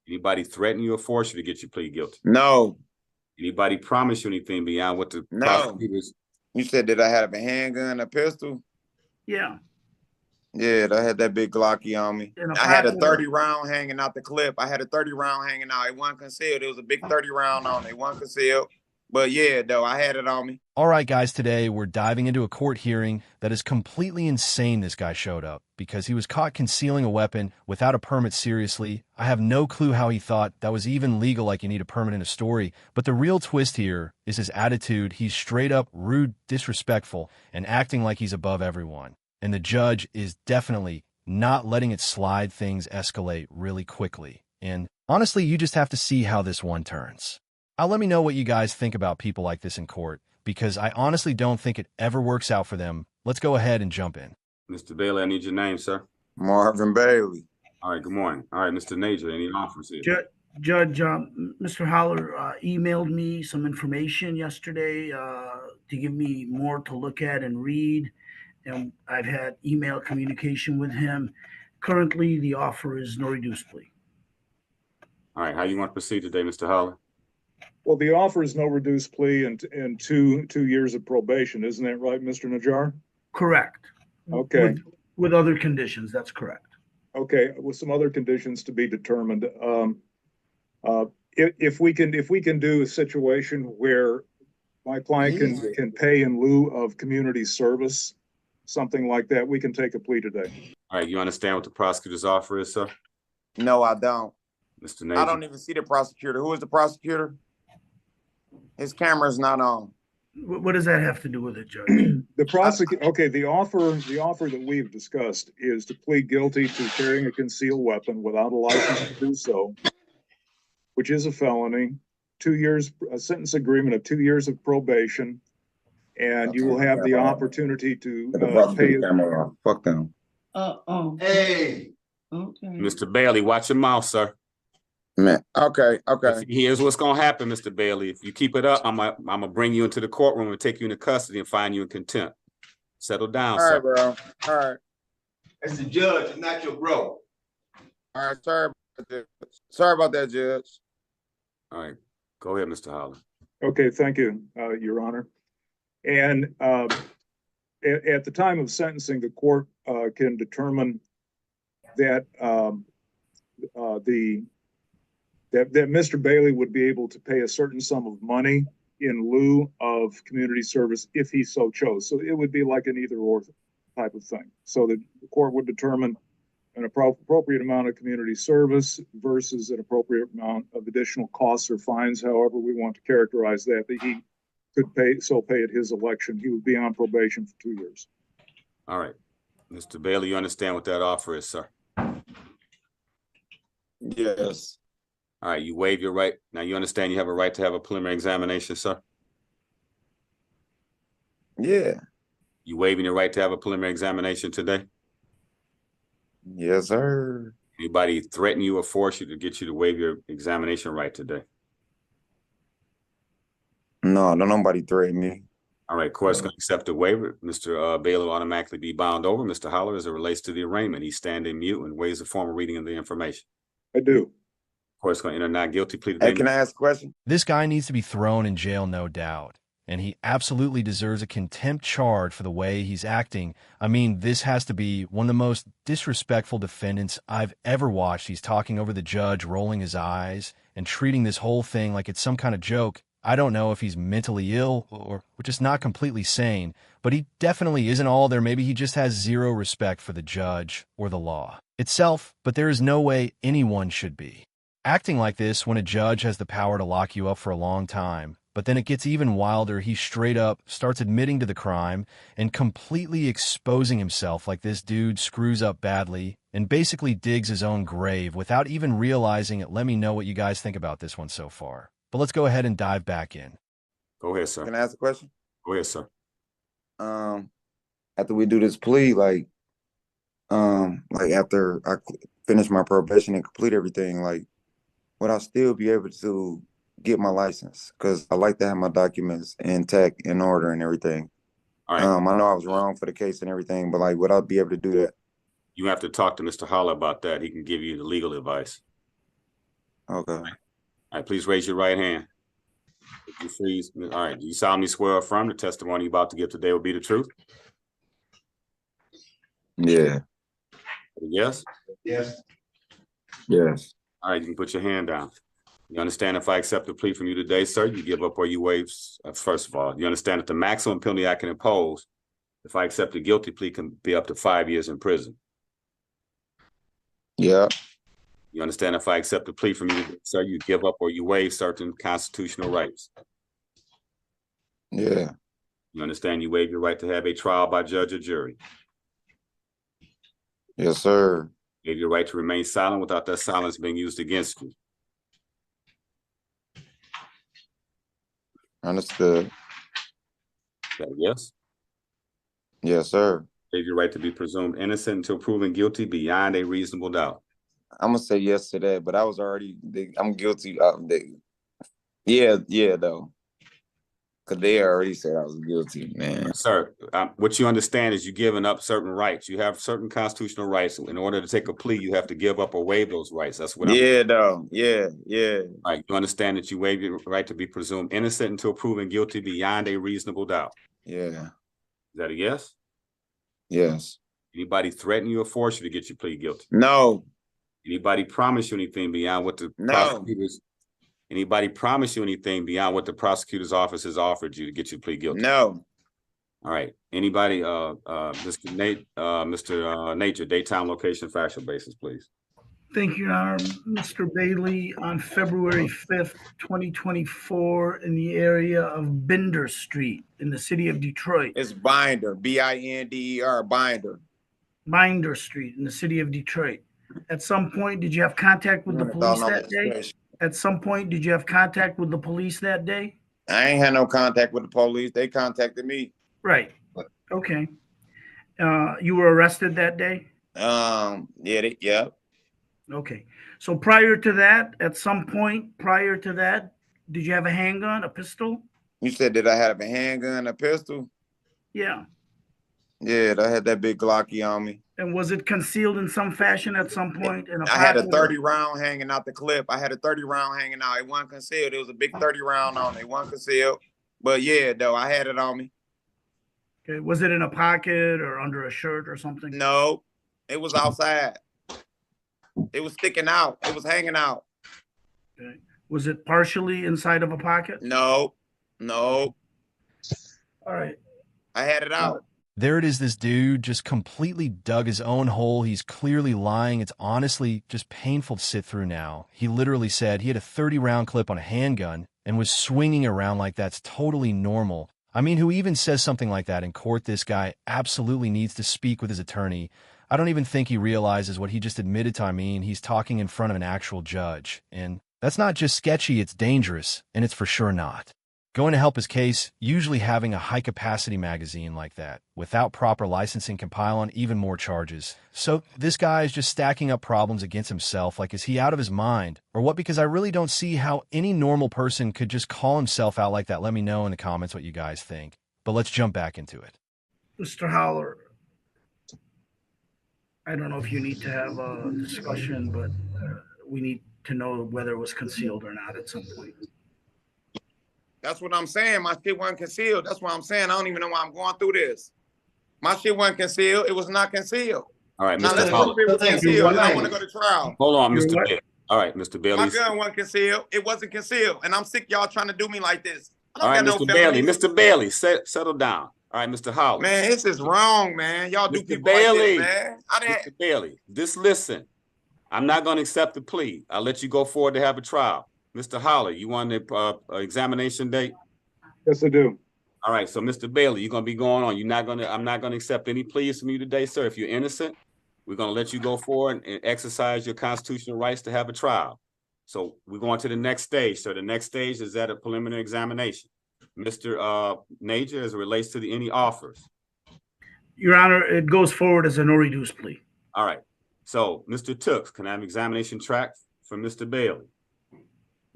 Anybody threaten you or force you to get you plead guilty? No. Anybody promise you anything beyond what the No. prosecutors? You said, did I have a handgun, a pistol? Yeah. Yeah, I had that big Glocky on me. And a I had a flat 30 round hanging out the clip. I had a 30 round hanging out. It wasn't concealed. It was a big 30 round on it. It wasn't concealed. But yeah, though, I had it on me. All right, guys, today we're diving into a court hearing that is completely insane. This guy showed up because he was caught concealing a weapon without a permit. Seriously, I have no clue how he thought that was even legal, like you need a permit in a story. But the real twist here is his attitude. He's straight up rude, disrespectful, and acting like he's above everyone. And the judge is definitely not letting it slide. Things escalate really quickly. And honestly, you just have to see how this one turns. Let me know what you guys think about people like this in court, because I honestly don't think it ever works out for them. Let's go ahead and jump in. Mr. Bailey, I need your name, sir. Marvin Bailey. All right, good morning. All right, Mr. Nager, any offers here? Judge, Mr. Holler emailed me some information yesterday to give me more to look at and read, and I've had email communication with him. Currently, the offer is no reduced plea. All right, how you want to proceed today, Mr. Holler? Well, the offer is no reduced plea and two years of probation. Isn't that right, Mr. Najjar? Correct. Okay. With other conditions, that's correct. Okay, with some other conditions to be determined. If we can do a situation where my client can pay in lieu of community service, something like that, we can take a plea today. All right, you understand what the prosecutor's offer is, sir? No, I don't. Mr. Nager? I don't even see the prosecutor. Who is the prosecutor? His camera's not on. What does that have to do with it, Judge? The prosecutor, okay, the offer that we've discussed is to plead guilty to carrying a concealed weapon without a license to do so, which is a felony, 2 years, a sentence agreement of 2 years of probation, and you will have the opportunity to pay. Fuck them. Hey. Okay. Mr. Bailey, watch your mouth, sir. Man, okay. Here's what's gonna happen, Mr. Bailey. If you keep it up, I'm gonna bring you into the courtroom and take you into custody and find you in contempt. Settle down, All sir. right, bro. All right. That's the judge, not your bro. All right, sorry about that, Judge. All right, go ahead, Mr. Holler. Okay, thank you, Your Honor. And at the time of sentencing, the court can determine that that Mr. Bailey would be able to pay a certain sum of money in lieu of community service if he so chose. So it would be like an either or type of thing. So the court would determine an appropriate amount of community service versus an appropriate amount of additional costs or fines, however we want to characterize that he could pay at his election. He would be on probation for 2 years. All right. Mr. Bailey, you understand what that offer is, sir? Yes. All right, you waive your right. Now you understand you have a right to have a preliminary examination, sir? Yeah. You waiving your right to have a preliminary examination today? Yes, sir. Anybody threaten you or force you to get you to waive your examination right today? No, nobody threatened me. All right, court's going to accept the waiver. Mr. Bailey will automatically be bound over. Mr. Holler, as it relates to the arraignment, he's standing mute and waives a formal reading of the information. I do. Court's going to enter not guilty plea today. Hey, can I ask a question? This guy needs to be thrown in jail, no doubt. And he absolutely deserves a contempt charge for the way he's acting. I mean, this has to be one of the most disrespectful defendants I've ever watched. He's talking over the judge, rolling his eyes, and treating this whole thing like it's some kind of joke. I don't know if he's mentally ill or just not completely sane, but he definitely isn't all there. Maybe he just has zero respect for the judge or the law itself, but there is no way anyone should be acting like this when a judge has the power to lock you up for a long time. But then it gets even wilder. He straight up starts admitting to the crime and completely exposing himself like this dude screws up badly and basically digs his own grave without even realizing it. Let me know what you guys think about this one so far. But let's go ahead and dive back in. Go ahead, sir. Can I ask a question? Go ahead, sir. After we do this plea, like after I finish my probation and complete everything, like, would I still be able to get my license? Because I like to have my documents intact, in order and everything. All right. I know I was wrong for the case and everything, but like, would I be able to do that? You have to talk to Mr. Holler about that. He can give you the legal advice. Okay. All right, please raise your right hand. If you freeze, all right, do you solemnly swear or affirm the testimony you're about to give today will be the truth? Yeah. Yes? Yes. Yes. All right, you can put your hand down. You understand if I accept the plea from you today, sir, you give up or you waive, first of all, you understand that the maximum penalty I can impose if I accept a guilty plea can be up to 5 years in prison. Yeah. You understand if I accept the plea from you, sir, you give up or you waive certain constitutional rights. Yeah. You understand you waive your right to have a trial by judge or jury. Yes, sir. You have your right to remain silent without that silence being used against you. Understood. That yes? Yes, sir. You have your right to be presumed innocent until proven guilty beyond a reasonable doubt. I'm gonna say yes to that, but I was already. I'm guilty. Yeah, though, because they already said I was guilty, man. Sir, what you understand is you're giving up certain rights. You have certain constitutional rights. In order to take a plea, you have to give up or waive those rights. That's what Yeah, though. Yeah. All right, you understand that you waive your right to be presumed innocent until proven guilty beyond a reasonable doubt. Yeah. Is that a yes? Yes. Anybody threaten you or force you to get you plead guilty? No. Anybody promise you anything beyond what the No. prosecutors? Anybody promise you anything beyond what the prosecutor's office has offered you to get you plead guilty? No. All right. Anybody, Mr. Nature, date, time, location, factual basis, please. Thank you, Your Honor. Mr. Bailey, on February 5th, 2024, in the area of Binder Street in the city of Detroit. It's Binder. Binder. Binder. Binder Street in the city of Detroit. At some point, did you have contact with the police that day? At some point, did you have contact with the police that day? I ain't had no contact with the police. They contacted me. Right. Okay. You were arrested that day? Yeah. Okay. So prior to that, at some point prior to that, did you have a handgun, a pistol? You said, did I have a handgun, a pistol? Yeah. Yeah, I had that big Glocky on me. And was it concealed in some fashion at some point? I had a 30 round hanging out the clip. I had a 30 round hanging out. It wasn't concealed. It was a big 30 round on it. It wasn't concealed. But yeah, though, I had it on me. Okay. Was it in a pocket or under a shirt or something? No, it was outside. It was sticking out. It was hanging out. Okay. Was it partially inside of a pocket? No. All right. I had it out. There it is, this dude just completely dug his own hole. He's clearly lying. It's honestly just painful to sit through now. He literally said he had a 30-round clip on a handgun and was swinging around like that's totally normal. I mean, who even says something like that in court? This guy absolutely needs to speak with his attorney. I don't even think he realizes what he just admitted to. I mean, he's talking in front of an actual judge. And that's not just sketchy, it's dangerous, and it's for sure not. Going to help his case, usually having a high-capacity magazine like that, without proper licensing can pile on even more charges. So this guy is just stacking up problems against himself. Like, is he out of his mind? Or what? Because I really don't see how any normal person could just call himself out like that. Let me know in the comments what you guys think. But let's jump back into it. Mr. Holler, I don't know if you need to have a discussion, but we need to know whether it was concealed or not at some point. That's what I'm saying. My shit wasn't concealed. That's what I'm saying. I don't even know why I'm going through this. My shit wasn't concealed. It was not concealed. All right, Now Mr. let's Holler. go if it was concealed. And I want to go to trial. Hold on, You're Mr. what? Bailey. All right, Mr. Bailey. My gun wasn't concealed. It wasn't concealed. And I'm sick y'all trying to do me like this. All right, I Mr. don't got no Bailey. felonies. Mr. Bailey, settle down. All right, Mr. Holler. Man, this is wrong, man. Y'all do Mr. people Bailey. like this, man. Mr. Bailey, just listen. I'm not going to accept the plea. I'll let you go forward to have a trial. Mr. Holler, you want an examination date? Yes, I do. All right, so Mr. Bailey, you're going to be going on. I'm not going to accept any pleas from you today, sir. If you're innocent, we're going to let you go forward and exercise your constitutional rights to have a trial. So we're going to the next stage. So the next stage is at a preliminary examination. Mr. Nature, as it relates to any offers. Your Honor, it goes forward as a no reduce plea. All right. So, Mr. Tooks, can I have examination track from Mr. Bailey?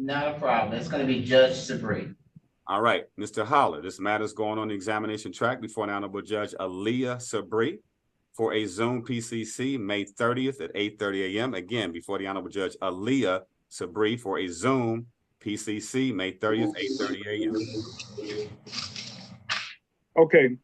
Not a problem. It's going to be Judge Sabri. All right, Mr. Holler, this matter is going on the examination track before an Honorable Judge Aaliyah Sabri for a Zoom PCC May 30th at 8:30 a.m. Again, before the Honorable Judge Aaliyah Sabri for a Zoom PCC May 30th, 8:30 a.m. Okay.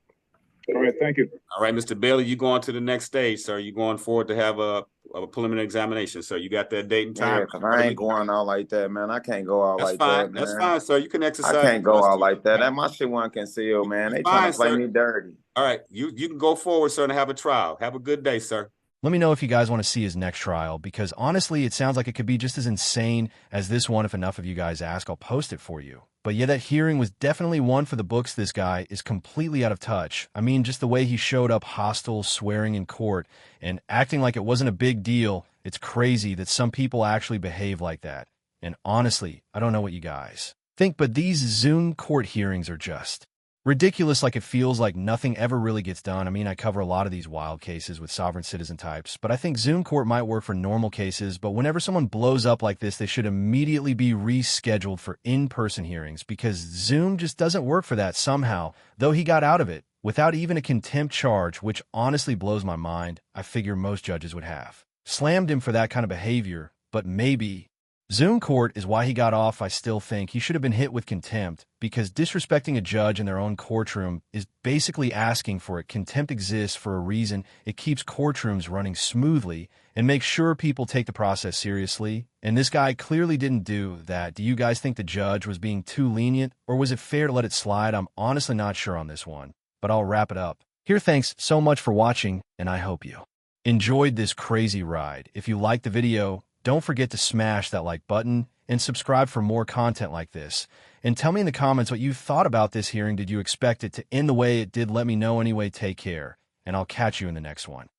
All right. Thank you. All right, Mr. Bailey, you going to the next stage, sir. You going forward to have a preliminary examination, sir. You got that date and time? Yeah, because I ain't going out like that, man. I can't go out That's like fine. that, man. That's fine, sir. You can exercise. I can't go out like that. That my shit wasn't concealed, man. They trying to play me dirty. All right, you can go forward, sir, and have a trial. Have a good day, sir. Let me know if you guys want to see his next trial, because honestly, it sounds like it could be just as insane as this one. If enough of you guys ask, I'll post it for you. But yeah, that hearing was definitely one for the books. This guy is completely out of touch. I mean, just the way he showed up hostile, swearing in court, and acting like it wasn't a big deal. It's crazy that some people actually behave like that. And honestly, I don't know what you guys think, but these Zoom court hearings are just ridiculous. Like, it feels like nothing ever really gets done. I mean, I cover a lot of these wild cases with sovereign citizen types, but I think Zoom court might work for normal cases. But whenever someone blows up like this, they should immediately be rescheduled for in-person hearings, because Zoom just doesn't work for that somehow, though he got out of it without even a contempt charge, which honestly blows my mind. I figure most judges would have slammed him for that kind of behavior, but maybe Zoom court is why he got off. I still think he should have been hit with contempt, because disrespecting a judge in their own courtroom is basically asking for it. Contempt exists for a reason. It keeps courtrooms running smoothly and makes sure people take the process seriously. And this guy clearly didn't do that. Do you guys think the judge was being too lenient, or was it fair to let it slide? I'm honestly not sure on this one, but I'll wrap it up here. Thanks so much for watching, and I hope you enjoyed this crazy ride. If you liked the video, don't forget to smash that like button and subscribe for more content like this. And tell me in the comments what you thought about this hearing. Did you expect it to end the way it did? Let me know anyway. Take care, and I'll catch you in the next one.